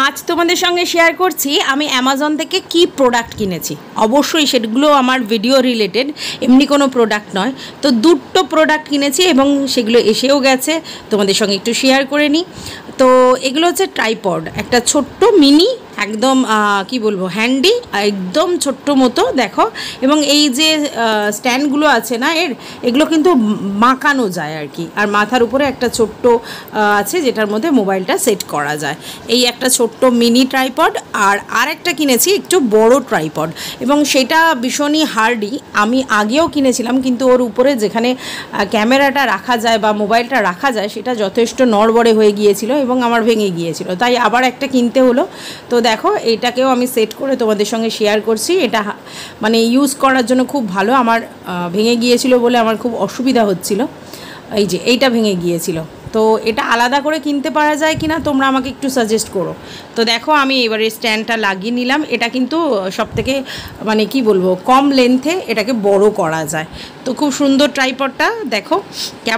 আজ তোমাদের সঙ্গে শেয়ার করছি আমি অ্যামাজন থেকে কি প্রোডাক্ট কিনেছি। অবশ্যই সেগুলো আমার ভিডিও রিলেটেড, এমনি কোনো প্রোডাক্ট নয়। তো দুটো প্রোডাক্ট কিনেছি এবং সেগুলো এসেও গেছে, তোমাদের সঙ্গে একটু শেয়ার করে নিই। তো এগুলো হচ্ছে ট্রাইপড, একটা ছোট্ট মিনি, একদম কি বলবো, হ্যান্ডি, একদম ছোট্ট মতো দেখো। এবং এই যে স্ট্যান্ডগুলো আছে না এগুলো কিন্তু মাকানো যায় আর কি। আর মাথার উপরে একটা ছোট্ট আছে যেটার মধ্যে মোবাইলটা সেট করা যায়। এই একটা ছোট্ট মিনি ট্রাইপড, আর একটা কিনেছি একটু বড় ট্রাইপড, এবং সেটা ভীষণই হার্ডি। আমি আগেও কিনেছিলাম, কিন্তু ওর উপরে যেখানে ক্যামেরাটা রাখা যায় বা মোবাইলটা রাখা যায় সেটা যথেষ্ট নড়বড়ে হয়ে গিয়েছিল এবং আমার ভেঙে গিয়েছিল, তাই আবার একটা কিনতে হলো। তো দেখো এইটাকেও আমি সেট করে তোমাদের সঙ্গে শেয়ার করছি। এটা মানে ইউজ করার জন্য খুব ভালো। আমার ভেঙে গিয়েছিল বলে আমার খুব অসুবিধা হচ্ছিল। এই যে এইটা ভেঙে গিয়েছিল, তো এটা আলাদা করে কিনতে পারা যায় কি না তোমরা আমাকে একটু সাজেস্ট করো। তো দেখো আমি এবারে স্ট্যান্ডটা লাগিয়ে নিলাম। এটা কিন্তু সবথেকে মানে কি বলবো, কম লেন্থে এটাকে বড় করা যায়। তো খুব সুন্দর ট্রাইপডটা, দেখো কেমন